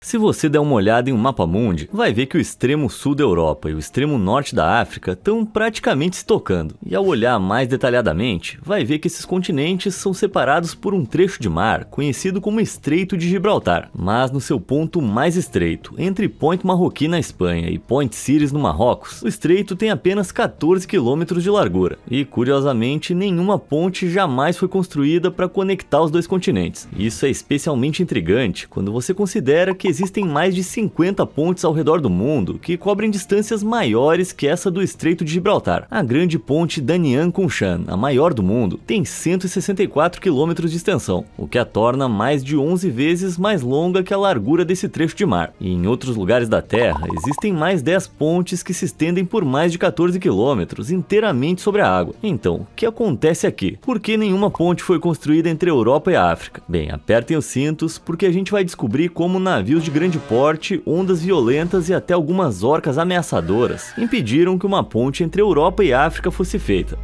Se você der uma olhada em um mapa mundi, vai ver que o extremo sul da Europa e o extremo norte da África estão praticamente se tocando. E ao olhar mais detalhadamente, vai ver que esses continentes são separados por um trecho de mar conhecido como Estreito de Gibraltar. Mas no seu ponto mais estreito, entre Point Marroquí na Espanha e Point Siris no Marrocos, o estreito tem apenas 14 km de largura. E curiosamente, nenhuma ponte jamais foi construída para conectar os dois continentes. Isso é especialmente intrigante quando você considera que existem mais de 50 pontes ao redor do mundo que cobrem distâncias maiores que essa do Estreito de Gibraltar. A grande ponte Danian Kunshan, a maior do mundo, tem 164 km de extensão, o que a torna mais de 11 vezes mais longa que a largura desse trecho de mar. E em outros lugares da Terra, existem mais 10 pontes que se estendem por mais de 14 km inteiramente sobre a água. Então, o que acontece aqui? Por que nenhuma ponte foi construída entre a Europa e a África? Bem, apertem os cintos porque a gente vai descobrir como navios de grande porte, ondas violentas e até algumas orcas ameaçadoras impediram que uma ponte entre Europa e África fosse feita.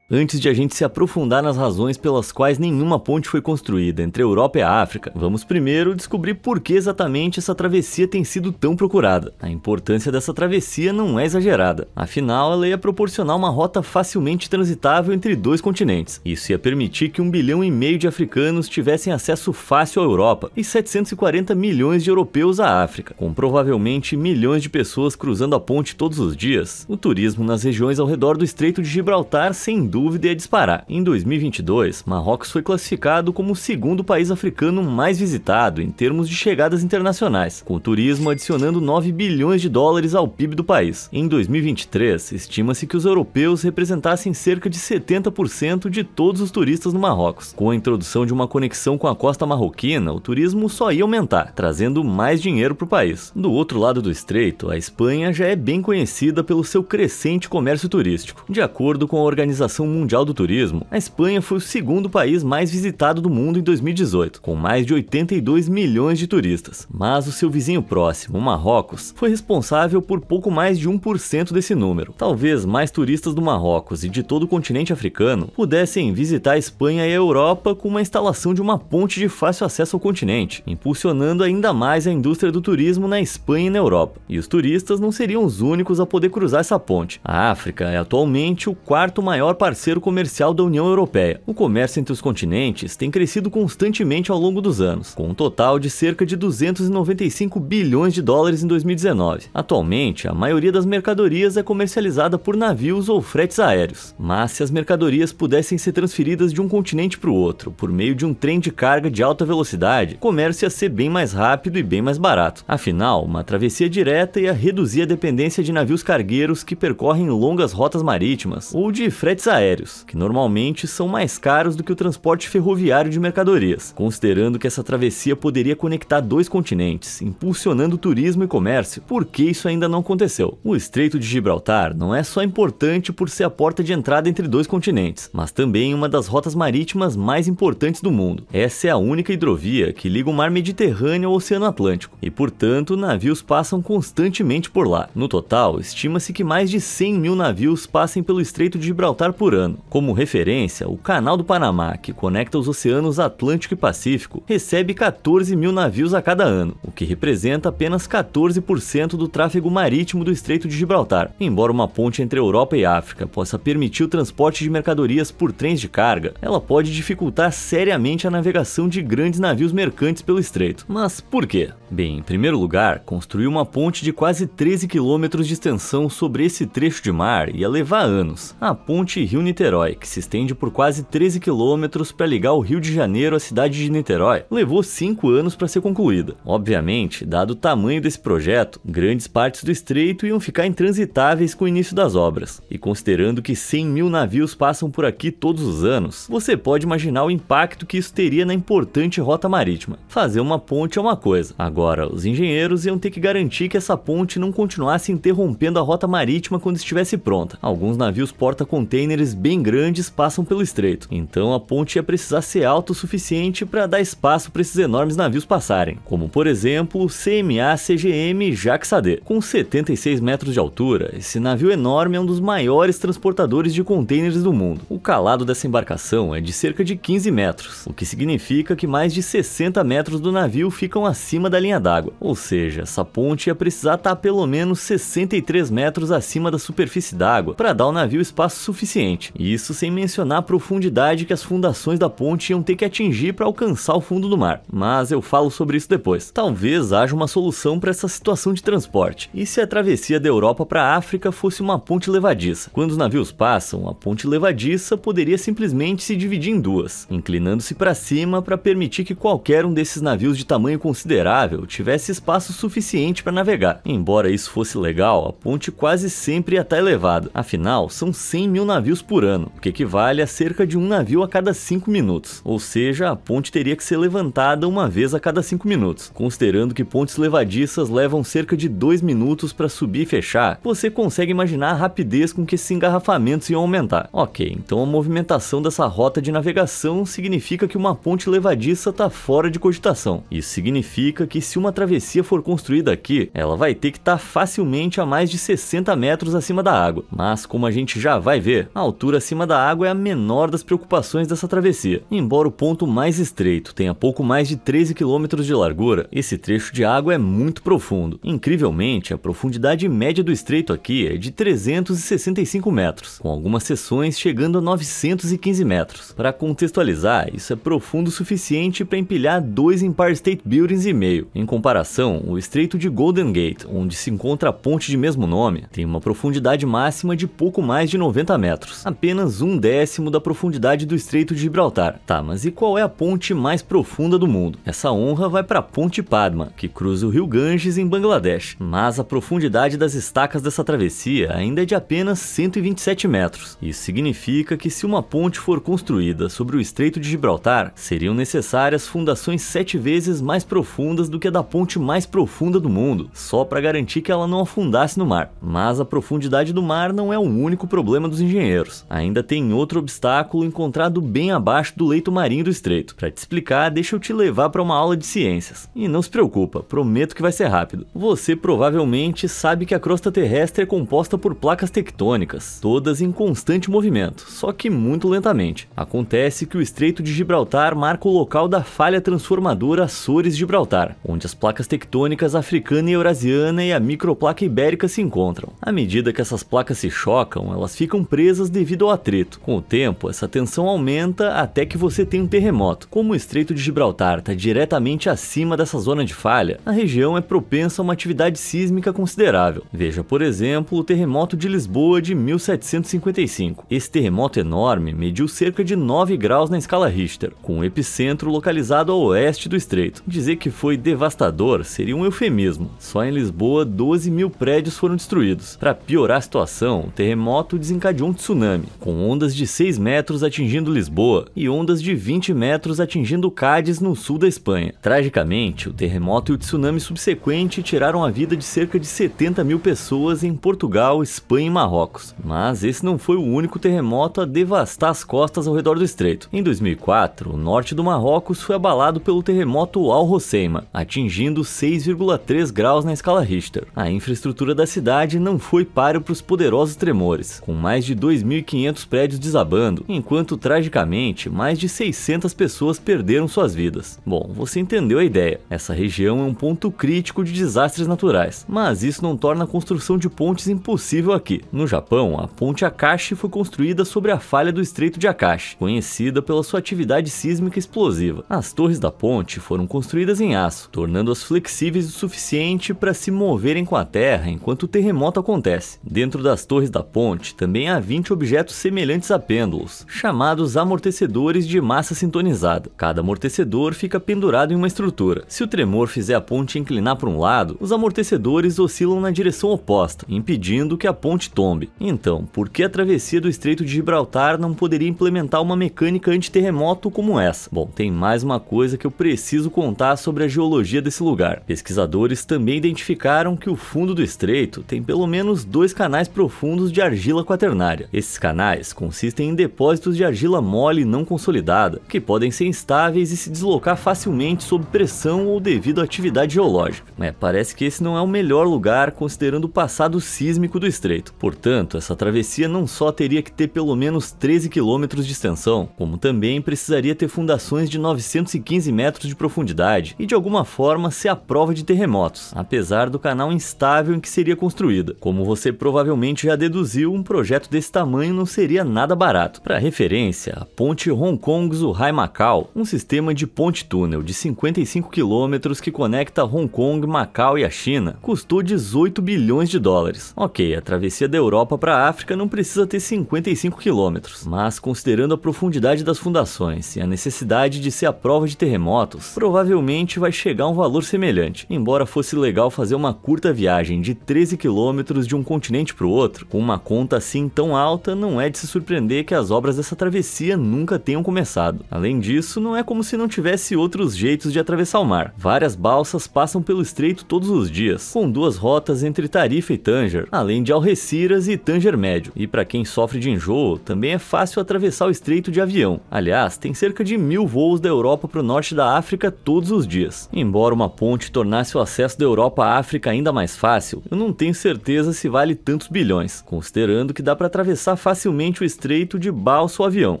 Antes de a gente se aprofundar nas razões pelas quais nenhuma ponte foi construída entre a Europa e a África, vamos primeiro descobrir por que exatamente essa travessia tem sido tão procurada. A importância dessa travessia não é exagerada, afinal ela ia proporcionar uma rota facilmente transitável entre dois continentes. Isso ia permitir que 1,5 bilhão de africanos tivessem acesso fácil à Europa e 740 milhões de europeus à África. Com provavelmente milhões de pessoas cruzando a ponte todos os dias, o turismo nas regiões ao redor do Estreito de Gibraltar sem dúvida ia disparar. Em 2022, Marrocos foi classificado como o segundo país africano mais visitado em termos de chegadas internacionais, com o turismo adicionando 9 bilhões de dólares ao PIB do país. Em 2023, estima-se que os europeus representassem cerca de 70% de todos os turistas no Marrocos. Com a introdução de uma conexão com a costa marroquina, o turismo só ia aumentar, trazendo mais dinheiro para o país. Do outro lado do estreito, a Espanha já é bem conhecida pelo seu crescente comércio turístico. De acordo com a Organização Mundial do Turismo, a Espanha foi o segundo país mais visitado do mundo em 2018, com mais de 82 milhões de turistas. Mas o seu vizinho próximo, o Marrocos, foi responsável por pouco mais de 1% desse número. Talvez mais turistas do Marrocos e de todo o continente africano pudessem visitar a Espanha e a Europa com uma instalação de uma ponte de fácil acesso ao continente, impulsionando ainda mais a indústria do turismo na Espanha e na Europa. E os turistas não seriam os únicos a poder cruzar essa ponte. A África é atualmente o quarto maior parceiro comercial da União Europeia. O comércio entre os continentes tem crescido constantemente ao longo dos anos, com um total de cerca de 295 bilhões de dólares em 2019. Atualmente, a maioria das mercadorias é comercializada por navios ou fretes aéreos. Mas se as mercadorias pudessem ser transferidas de um continente para o outro por meio de um trem de carga de alta velocidade, o comércio ia ser bem mais rápido e bem mais barato. Afinal, uma travessia direta ia reduzir a dependência de navios cargueiros que percorrem longas rotas marítimas ou de fretes aéreos, que normalmente são mais caros do que o transporte ferroviário de mercadorias. Considerando que essa travessia poderia conectar dois continentes, impulsionando o turismo e comércio, por que isso ainda não aconteceu? O Estreito de Gibraltar não é só importante por ser a porta de entrada entre dois continentes, mas também uma das rotas marítimas mais importantes do mundo. Essa é a única hidrovia que liga o mar Mediterrâneo ao Oceano Atlântico, e portanto navios passam constantemente por lá. No total, estima-se que mais de 100 mil navios passem pelo Estreito de Gibraltar por ano. Como referência, o Canal do Panamá, que conecta os oceanos Atlântico e Pacífico, recebe 14 mil navios a cada ano, o que representa apenas 14% do tráfego marítimo do Estreito de Gibraltar. Embora uma ponte entre a Europa e a África possa permitir o transporte de mercadorias por trens de carga, ela pode dificultar seriamente a navegação de grandes navios mercantes pelo estreito. Mas por quê? Bem, em primeiro lugar, construir uma ponte de quase 13 km de extensão sobre esse trecho de mar ia levar anos. A ponte Rio-Niterói, que se estende por quase 13 km para ligar o Rio de Janeiro à cidade de Niterói, levou 5 anos para ser concluída. Obviamente, dado o tamanho desse projeto, grandes partes do estreito iam ficar intransitáveis com o início das obras. E considerando que 100 mil navios passam por aqui todos os anos, você pode imaginar o impacto que isso teria na importante rota marítima. Fazer uma ponte é uma coisa. Agora, os engenheiros iam ter que garantir que essa ponte não continuasse interrompendo a rota marítima quando estivesse pronta. Alguns navios porta-containers contenores bem grandes passam pelo estreito, então a ponte ia precisar ser alta o suficiente para dar espaço para esses enormes navios passarem, como por exemplo o CMA-CGM Jacques Sade. Com 76 metros de altura, esse navio enorme é um dos maiores transportadores de contêineres do mundo. O calado dessa embarcação é de cerca de 15 metros, o que significa que mais de 60 metros do navio ficam acima da linha d'água, ou seja, essa ponte ia precisar estar a pelo menos 63 metros acima da superfície d'água para dar ao navio espaço suficiente, e isso sem mencionar a profundidade que as fundações da ponte iam ter que atingir para alcançar o fundo do mar, mas eu falo sobre isso depois. Talvez haja uma solução para essa situação de transporte, e se a travessia da Europa para a África fosse uma ponte levadiça? Quando os navios passam, a ponte levadiça poderia simplesmente se dividir em duas, inclinando-se para cima para permitir que qualquer um desses navios de tamanho considerável tivesse espaço suficiente para navegar. Embora isso fosse legal, a ponte quase sempre ia estar elevada, afinal são 100 mil navios por ano, o que equivale a cerca de um navio a cada 5 minutos, ou seja, a ponte teria que ser levantada uma vez a cada 5 minutos. Considerando que pontes levadiças levam cerca de 2 minutos para subir e fechar, você consegue imaginar a rapidez com que esses engarrafamentos iam aumentar. Ok, então a movimentação dessa rota de navegação significa que uma ponte levadiça está fora de cogitação. Isso significa que se uma travessia for construída aqui, ela vai ter que estar facilmente a mais de 60 metros acima da água. Mas como a gente já vai ver, a altura acima da água é a menor das preocupações dessa travessia. Embora o ponto mais estreito tenha pouco mais de 13 km de largura, esse trecho de água é muito profundo. Incrivelmente, a profundidade média do estreito aqui é de 365 metros, com algumas seções chegando a 915 metros. Para contextualizar, isso é profundo o suficiente para empilhar 2 Empire State Buildings e meio. Em comparação, o estreito de Golden Gate, onde se encontra a ponte de mesmo nome, tem uma profundidade máxima de pouco mais de 90 metros, apenas 1/10 da profundidade do estreito de Gibraltar. Tá, mas e qual é a ponte mais profunda do mundo? Essa honra vai para a Ponte Padma, que cruza o rio Ganges em Bangladesh, mas a profundidade das estacas dessa travessia ainda é de apenas 127 metros. Isso significa que se uma ponte for construída sobre o estreito de Gibraltar, seriam necessárias fundações 7 vezes mais profundas do que a da ponte mais profunda do mundo, só para garantir que ela não afundasse no mar. Mas a profundidade do mar não é o único problema dos engenheiros. Ainda tem outro obstáculo encontrado bem abaixo do leito marinho do estreito. Para te explicar, deixa eu te levar para uma aula de ciências. E não se preocupa, prometo que vai ser rápido. Você provavelmente sabe que a crosta terrestre é composta por placas tectônicas, todas em constante movimento, só que muito lentamente. Acontece que o Estreito de Gibraltar marca o local da falha transformadora Açores-Gibraltar, onde as placas tectônicas africana e eurasiana e a microplaca ibérica se encontram. À medida que essas placas se chocam, elas ficam presas devido ao atrito. Com o tempo, essa tensão aumenta até que você tem um terremoto. Como o Estreito de Gibraltar está diretamente acima dessa zona de falha, a região é propensa a uma atividade sísmica considerável. Veja, por exemplo, o terremoto de Lisboa de 1755. Esse terremoto enorme mediu cerca de 9 graus na escala Richter, com o epicentro localizado ao oeste do estreito. Dizer que foi devastador seria um eufemismo. Só em Lisboa, 12 mil prédios foram destruídos. Para piorar a situação, o terremoto desencadeou um tsunami, com ondas de 6 metros atingindo Lisboa e ondas de 20 metros atingindo Cádiz, no sul da Espanha. Tragicamente, o terremoto e o tsunami subsequente tiraram a vida de cerca de 70 mil pessoas em Portugal, Espanha e Marrocos. Mas esse não foi o único terremoto a devastar as costas ao redor do estreito. Em 2004, o norte do Marrocos foi abalado pelo terremoto Al Hoceima, atingindo 6,3 graus na escala Richter. A infraestrutura da cidade não foi páreo para os poderosos tremores, com mais de 2.500 prédios desabando, enquanto tragicamente mais de 600 pessoas perderam suas vidas. Bom, você entendeu a ideia. Essa região é um ponto crítico de desastres naturais, mas isso não torna a construção de pontes impossível aqui. No Japão, a ponte Akashi foi construída sobre a falha do Estreito de Akashi, conhecida pela sua atividade sísmica explosiva. As torres da ponte foram construídas em aço, tornando-as flexíveis o suficiente para se moverem com a terra enquanto o terremoto acontece. Dentro das torres da ponte também há 20 objetos semelhantes a pêndulos, chamados amortecedores de massa sintonizada. Cada amortecedor fica pendurado em uma estrutura. Se o tremor fizer a ponte inclinar para um lado, os amortecedores oscilam na direção oposta, impedindo que a ponte tombe. Então, por que a travessia do Estreito de Gibraltar não poderia implementar uma mecânica antiterremoto como essa? Bom, tem mais uma coisa que eu preciso contar sobre a geologia desse lugar. Pesquisadores também identificaram que o fundo do estreito tem pelo menos 2 canais profundos de argila quaternária. Esses Esses canais consistem em depósitos de argila mole não consolidada, que podem ser instáveis e se deslocar facilmente sob pressão ou devido à atividade geológica. Parece que esse não é o melhor lugar considerando o passado sísmico do estreito. Portanto, essa travessia não só teria que ter pelo menos 13 km de extensão, como também precisaria ter fundações de 915 metros de profundidade e de alguma forma ser a prova de terremotos, apesar do canal instável em que seria construída. Como você provavelmente já deduziu, um projeto desse tamanho não seria nada barato. Para referência, a ponte Hong Kong-Zhuhai-Macau, um sistema de ponte-túnel de 55 km que conecta Hong Kong, Macau e a China, custou 18 bilhões de dólares. Ok, a travessia da Europa para a África não precisa ter 55 km, mas considerando a profundidade das fundações e a necessidade de ser a prova de terremotos, provavelmente vai chegar a um valor semelhante. Embora fosse legal fazer uma curta viagem de 13 km de um continente para o outro, com uma conta assim tão alta, não é de se surpreender que as obras dessa travessia nunca tenham começado. Além disso, não é como se não tivesse outros jeitos de atravessar o mar. Várias balsas passam pelo estreito todos os dias, com 2 rotas entre Tarifa e Tanger, além de Algeciras e Tanger Médio. E para quem sofre de enjoo, também é fácil atravessar o estreito de avião. Aliás, tem cerca de 1000 voos da Europa para o norte da África todos os dias. Embora uma ponte tornasse o acesso da Europa à África ainda mais fácil, eu não tenho certeza se vale tantos bilhões, considerando que dá para atravessar facilmente o estreito de balsa ou avião.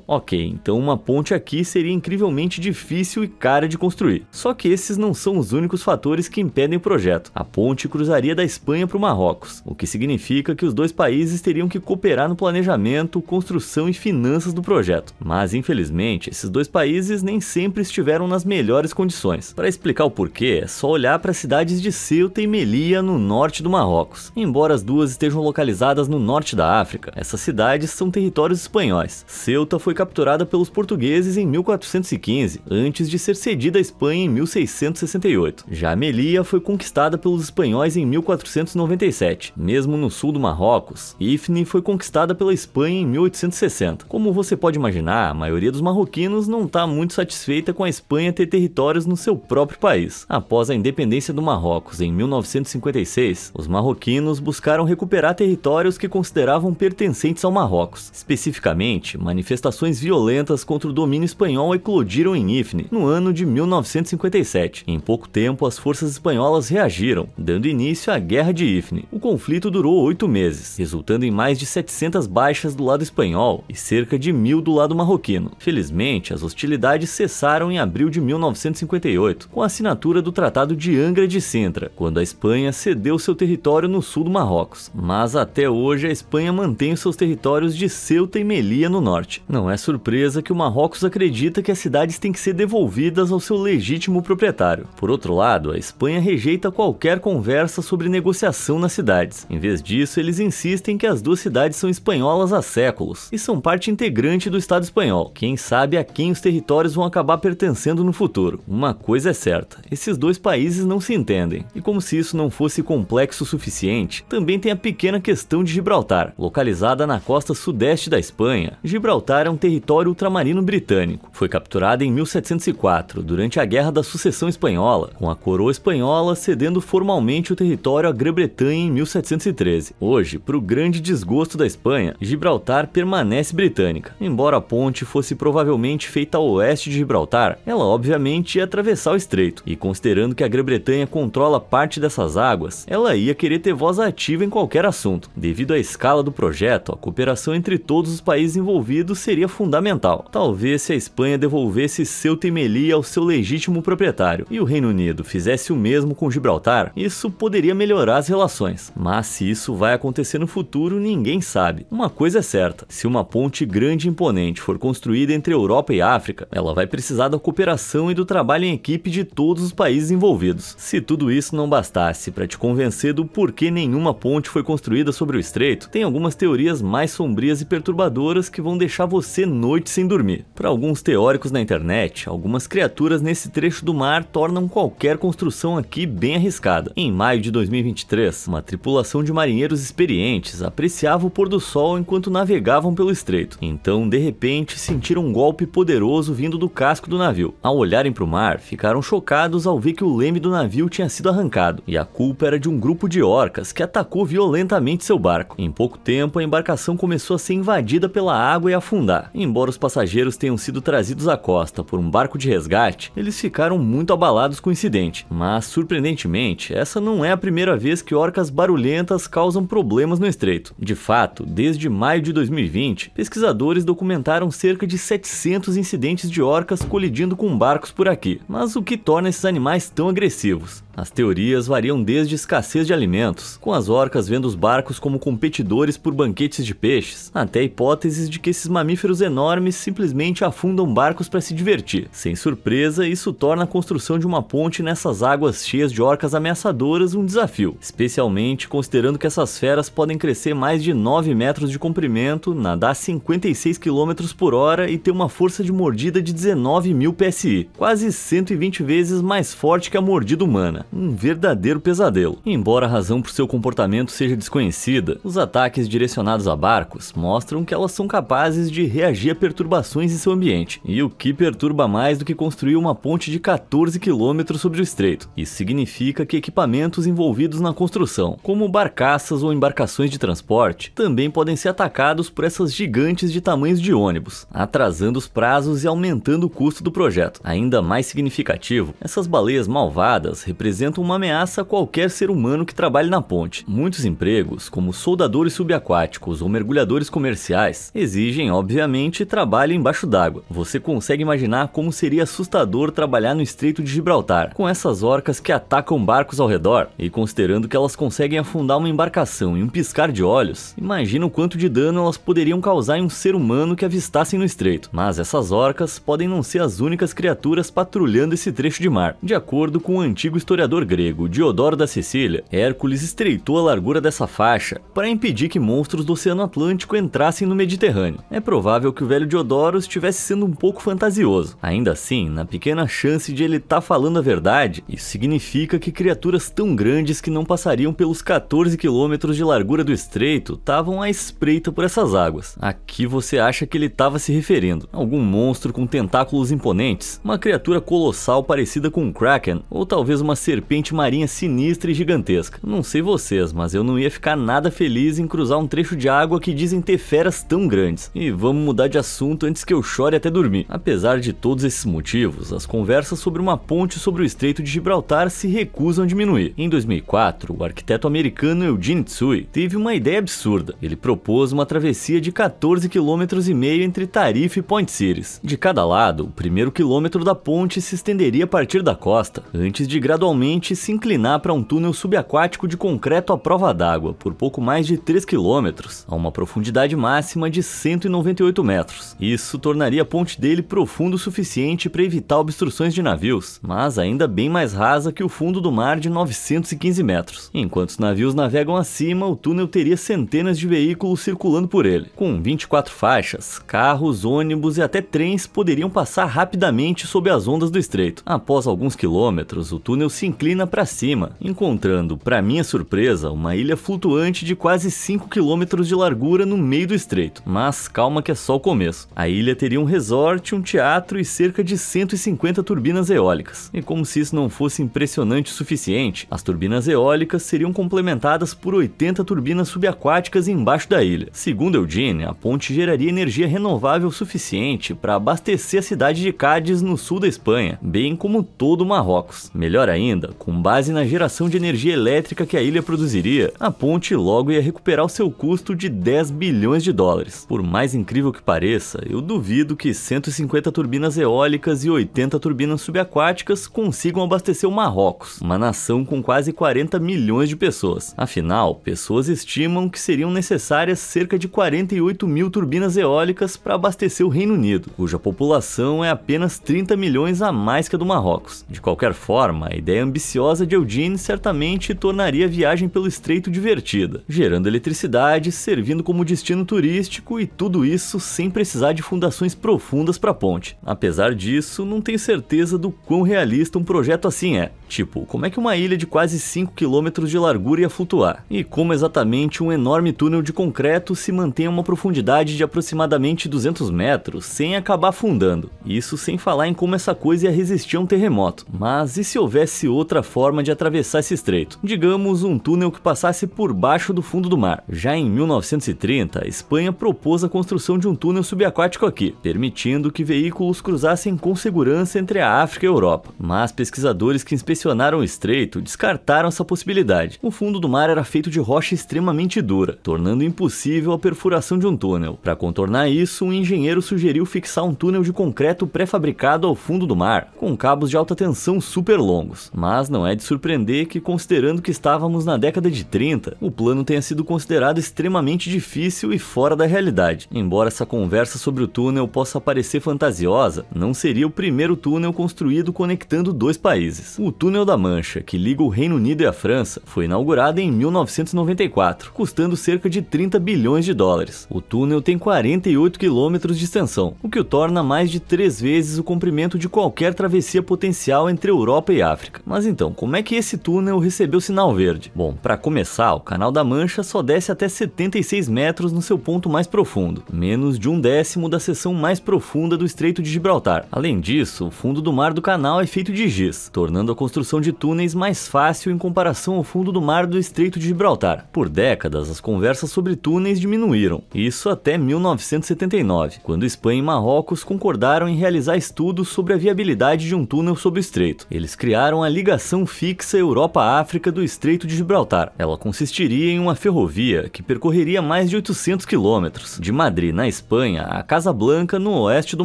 Ok, então uma ponte aqui seria incrivelmente difícil e cara de construir. Só que esses não são os únicos fatores que impedem o projeto. A ponte cruzaria da Espanha para o Marrocos, o que significa que os dois países teriam que cooperar no planejamento, construção e finanças do projeto. Mas infelizmente, esses dois países nem sempre estiveram nas melhores condições. Para explicar o porquê, é só olhar para as cidades de Ceuta e Melilla no norte do Marrocos. Embora as duas estejam localizadas no norte da África, essas cidades são territórios espanhóis. Ceuta foi capturada pelos portugueses em 1415, antes de ser cedida à Espanha em 1668. Já Melilla foi conquistada pelos espanhóis em 1497. Mesmo no sul do Marrocos, Ifni foi conquistada pela Espanha em 1860. Como você pode imaginar, a maioria dos marroquinos não está muito satisfeita com a Espanha ter territórios no seu próprio país. Após a independência do Marrocos em 1956, os marroquinos buscaram recuperar territórios que consideravam pertencentes ao Marrocos. Especificamente, manifestações violentas contra o domínio espanhol eclodiram em Ifni no ano de 1957. Em pouco tempo, as forças espanholas reagiram, dando início à Guerra de Ifni. O conflito durou 8 meses, resultando em mais de 700 baixas do lado espanhol e cerca de 1000 do lado marroquino. Felizmente, as hostilidades cessaram em abril de 1958, com a assinatura do Tratado de Angra de Sintra, quando a Espanha cedeu seu território no sul do Marrocos. Mas até hoje a Espanha mantém os seus territórios de Ceuta e Melilla no norte. Não é surpresa que o Marrocos acredita que as cidades têm que ser devolvidas ao seu legítimo proprietário. Por outro lado, a Espanha rejeita qualquer conversa sobre negociação nas cidades. Em vez disso, eles insistem que as duas cidades são espanholas há séculos e são parte integrante do Estado espanhol. Quem sabe a quem os territórios vão acabar pertencendo no futuro. Uma coisa é certa, esses dois países não se entendem. E como se isso não fosse complexo o suficiente, também tem a pequena questão de Gibraltar. Localizada na costa sudeste da Espanha, Gibraltar é um território ultramarino britânico. Foi capturada em 1704, durante a Guerra da Sucessão Espanhola, com a coroa espanhola cedendo formalmente o território à Grã-Bretanha em 1713. Hoje, para o grande desgosto da Espanha, Gibraltar permanece britânica. Embora a ponte fosse provavelmente feita a oeste de Gibraltar, ela obviamente ia atravessar o estreito, e considerando que a Grã-Bretanha controla parte dessas águas, ela ia querer ter voz ativa em qualquer assunto. Devido à escala do projeto, a cooperação entre todos os países envolvidos seria fundamental. Talvez se a Espanha devolvesse Ceuta e Melilla ao seu legítimo proprietário, e o Reino Unido fizesse o mesmo com Gibraltar, isso poderia melhorar as relações. Mas se isso vai acontecer no futuro, ninguém sabe. Uma coisa é certa, se uma ponte grande e imponente for construída entre Europa e África, ela vai precisar da cooperação e do trabalho em equipe de todos os países envolvidos. Se tudo isso não bastasse para te convencer do porquê nenhuma ponte foi construída sobre o estreito, tem algumas teorias mais sombrias e perturbadoras que vão deixar você noites sem dormir. Para alguns teóricos na internet, algumas criaturas nesse trecho do mar tornam qualquer construção aqui bem arriscada. Em maio de 2023, uma tripulação de marinheiros experientes apreciava o pôr do sol enquanto navegavam pelo estreito. Então, de repente, sentiram um golpe poderoso vindo do casco do navio. Ao olharem para o mar, ficaram chocados ao ver que o leme do navio tinha sido arrancado, e a culpa era de um grupo de orcas que atacou violentamente seu barco. Em pouco tempo, a embarcação começou começou a ser invadida pela água e afundar. Embora os passageiros tenham sido trazidos à costa por um barco de resgate, eles ficaram muito abalados com o incidente. Mas, surpreendentemente, essa não é a primeira vez que orcas barulhentas causam problemas no estreito. De fato, desde maio de 2020, pesquisadores documentaram cerca de 700 incidentes de orcas colidindo com barcos por aqui. Mas o que torna esses animais tão agressivos? As teorias variam desde escassez de alimentos, com as orcas vendo os barcos como competidores por banquetes de peixes, até hipóteses de que esses mamíferos enormes simplesmente afundam barcos para se divertir. Sem surpresa, isso torna a construção de uma ponte nessas águas cheias de orcas ameaçadoras um desafio, especialmente considerando que essas feras podem crescer mais de 9 metros de comprimento, nadar 56 km por hora e ter uma força de mordida de 19.000 psi, quase 120 vezes mais forte que a mordida humana. Um verdadeiro pesadelo. Embora a razão por seu comportamento seja desconhecida, os ataques direcionados a barcos mostram que elas são capazes de reagir a perturbações em seu ambiente. E o que perturba mais do que construir uma ponte de 14 km sobre o estreito? Isso significa que equipamentos envolvidos na construção, como barcaças ou embarcações de transporte, também podem ser atacados por essas gigantes de tamanhos de ônibus, atrasando os prazos e aumentando o custo do projeto. Ainda mais significativo, essas baleias malvadas representam uma ameaça a qualquer ser humano que trabalhe na ponte. Muitos empregos, como soldadores subaquáticos ou mergulhadores comerciais, exigem, obviamente, trabalho embaixo d'água. Você consegue imaginar como seria assustador trabalhar no Estreito de Gibraltar, com essas orcas que atacam barcos ao redor? E considerando que elas conseguem afundar uma embarcação em um piscar de olhos, imagina o quanto de dano elas poderiam causar em um ser humano que avistassem no estreito. Mas essas orcas podem não ser as únicas criaturas patrulhando esse trecho de mar. De acordo com o antigo historiador grego Diodoro da Sicília, Hércules estreitou a largura dessa faixa para impedir que monstros do Oceano Atlântico entrassem no Mediterrâneo. É provável que o velho Diodoro estivesse sendo um pouco fantasioso. Ainda assim, na pequena chance de ele estar falando a verdade, isso significa que criaturas tão grandes que não passariam pelos 14 km de largura do estreito estavam à espreita por essas águas. A que você acha que ele estava se referindo? Algum monstro com tentáculos imponentes? Uma criatura colossal parecida com um Kraken? Ou talvez uma serpente marinha sinistra e gigantesca? Não sei vocês, mas eu não ia ficar nada feliz em cruzar um trecho de água que dizem ter feras tão grandes. E vamos mudar de assunto antes que eu chore até dormir. Apesar de todos esses motivos, as conversas sobre uma ponte sobre o Estreito de Gibraltar se recusam a diminuir. Em 2004, o arquiteto americano Eugene Tsui teve uma ideia absurda. Ele propôs uma travessia de 14,5 km entre Tarifa e Point Cities. De cada lado, o primeiro quilômetro da ponte se estenderia a partir da costa, antes de gradualmente se inclinar para um túnel subaquático de concreto à prova d'água por pouco mais de 3 km, a uma profundidade máxima de 198 metros. Isso tornaria a ponte dele profunda o suficiente para evitar obstruções de navios, mas ainda bem mais rasa que o fundo do mar de 915 metros. Enquanto os navios navegam acima, o túnel teria centenas de veículos circulando por ele. Com 24 faixas, carros, ônibus e até trens poderiam passar rapidamente sob as ondas do estreito. Após alguns quilômetros, o túnel se inclina para cima, encontrando, para minha surpresa, uma ilha flutuante de quase 5 km de largura no meio do estreito. Mas calma que é só o começo. A ilha teria um resort, um teatro e cerca de 150 turbinas eólicas. E como se isso não fosse impressionante o suficiente, as turbinas eólicas seriam complementadas por 80 turbinas subaquáticas embaixo da ilha. Segundo Eugene, a ponte geraria energia renovável suficiente para abastecer a cidade de Cádiz, no sul da Espanha, bem como todo o Marrocos. Melhor ainda, com base na geração de energia elétrica que a ilha produziria, a ponte logo ia recuperar o seu custo de 10 bilhões de dólares. Por mais incrível que pareça, eu duvido que 150 turbinas eólicas e 80 turbinas subaquáticas consigam abastecer o Marrocos, uma nação com quase 40 milhões de pessoas. Afinal, pessoas estimam que seriam necessárias cerca de 48.000 turbinas eólicas para abastecer o Reino Unido, cuja população é apenas 30 milhões a mais que a do Marrocos. De qualquer forma, a ideia ambiciosa de Eugene certamente tornaria a viagem pelo estreito divertida, gerando eletricidade, servindo como destino turístico e tudo isso sem precisar de fundações profundas para a ponte. Apesar disso, não tenho certeza do quão realista um projeto assim é. Tipo, como é que uma ilha de quase 5 km de largura ia flutuar? E como exatamente um enorme túnel de concreto se mantém a uma profundidade de aproximadamente 200 metros sem acabar afundando? Isso sem falar em como essa coisa ia resistir a um terremoto. Mas e se houvesse outra forma de atravessar esse estreito? Digamos um túnel que passasse por baixo do fundo do mar. Já em 1930, 1930, a Espanha propôs a construção de um túnel subaquático aqui, permitindo que veículos cruzassem com segurança entre a África e a Europa. Mas pesquisadores que inspecionaram o estreito descartaram essa possibilidade. O fundo do mar era feito de rocha extremamente dura, tornando impossível a perfuração de um túnel. Para contornar isso, um engenheiro sugeriu fixar um túnel de concreto pré-fabricado ao fundo do mar, com cabos de alta tensão super longos. Mas não é de surpreender que, considerando que estávamos na década de 30, o plano tenha sido considerado extremamente difícil e fora da realidade. Embora essa conversa sobre o túnel possa parecer fantasiosa, não seria o primeiro túnel construído conectando dois países. O Túnel da Mancha, que liga o Reino Unido e a França, foi inaugurado em 1994, custando cerca de 30 bilhões de dólares. O túnel tem 48 quilômetros de extensão, o que o torna mais de 3 vezes o comprimento de qualquer travessia potencial entre Europa e África. Mas então, como é que esse túnel recebeu sinal verde? Bom, para começar, o Canal da Mancha só desce até 76 metros no seu ponto mais profundo, menos de 1/10 da seção mais profunda do Estreito de Gibraltar. Além disso, o fundo do mar do canal é feito de giz, tornando a construção de túneis mais fácil em comparação ao fundo do mar do Estreito de Gibraltar. Por décadas, as conversas sobre túneis diminuíram, isso até 1979, quando Espanha e Marrocos concordaram em realizar estudos sobre a viabilidade de um túnel sob o estreito. Eles criaram a Ligação Fixa Europa-África do Estreito de Gibraltar. Ela consistiria em uma ferrovia que percorreria mais de 800 quilômetros, de Madrid, na Espanha, a Casablanca, no oeste do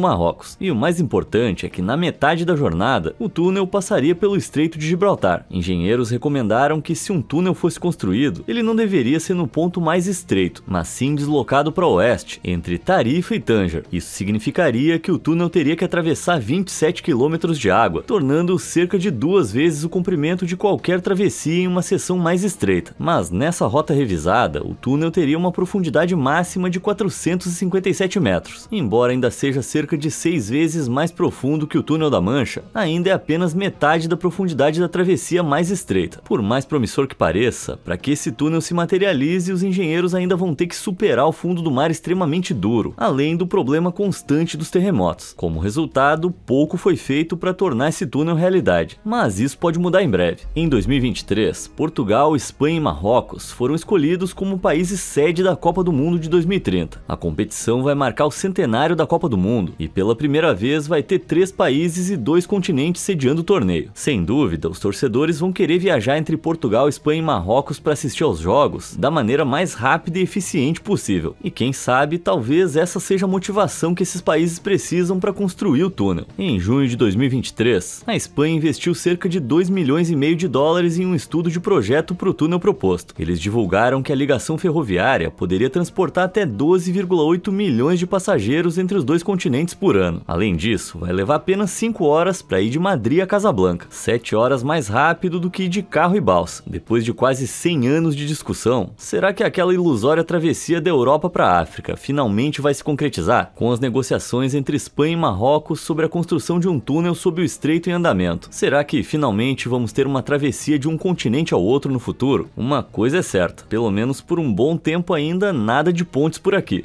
Marrocos. E o mais importante é que na metade da jornada, o túnel passaria pelo Estreito de Gibraltar. Engenheiros recomendaram que, se um túnel fosse construído, ele não deveria ser no ponto mais estreito, mas sim deslocado para o oeste, entre Tarifa e Tanger. Isso significaria que o túnel teria que atravessar 27 quilômetros de água, tornando cerca de 2 vezes o comprimento de qualquer travessia em uma seção mais estreita. Mas nessa rota revisada, o túnel teria uma profundidade máxima de 457 metros. Embora ainda seja cerca de 6 vezes mais profundo que o Túnel da Mancha, ainda é apenas metade da profundidade da travessia mais estreita. Por mais promissor que pareça, para que esse túnel se materialize, os engenheiros ainda vão ter que superar o fundo do mar extremamente duro, além do problema constante dos terremotos. Como resultado, pouco foi feito para tornar esse túnel realidade, mas isso pode mudar em breve. Em 2023, Portugal, Espanha e Marrocos foram escolhidos como países sede da Copa do Mundo de 2030. A competição vai marcar o centenário da Copa do Mundo e pela primeira vez vai ter 3 países e 2 continentes sediando o torneio. Sem dúvida, os torcedores vão querer viajar entre Portugal, Espanha e Marrocos para assistir aos jogos da maneira mais rápida e eficiente possível. E quem sabe, talvez essa seja a motivação que esses países precisam para construir o túnel. Em junho de 2023, a Espanha investiu cerca de 2,5 milhões de dólares em um estudo de projeto para o túnel proposto. Eles divulgaram que a ligação ferroviária poderia transportar até 12,8 milhões de passageiros entre os 2 continentes por ano. Além disso, vai levar apenas 5 horas para ir de Madrid a Casablanca, 7 horas mais rápido do que ir de carro e balsa. Depois de quase 100 anos de discussão, será que aquela ilusória travessia da Europa para a África finalmente vai se concretizar? Com as negociações entre Espanha e Marrocos sobre a construção de um túnel sob o estreito em andamento, será que finalmente vamos ter uma travessia de um continente ao outro no futuro? Uma coisa é certa, pelo menos por um bom tempo ainda, nada de pontes por aqui.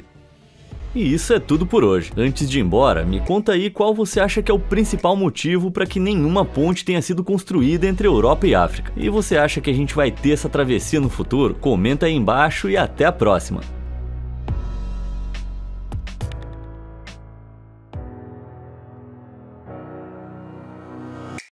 E isso é tudo por hoje. Antes de ir embora, me conta aí qual você acha que é o principal motivo para que nenhuma ponte tenha sido construída entre Europa e África. E você acha que a gente vai ter essa travessia no futuro? Comenta aí embaixo e até a próxima!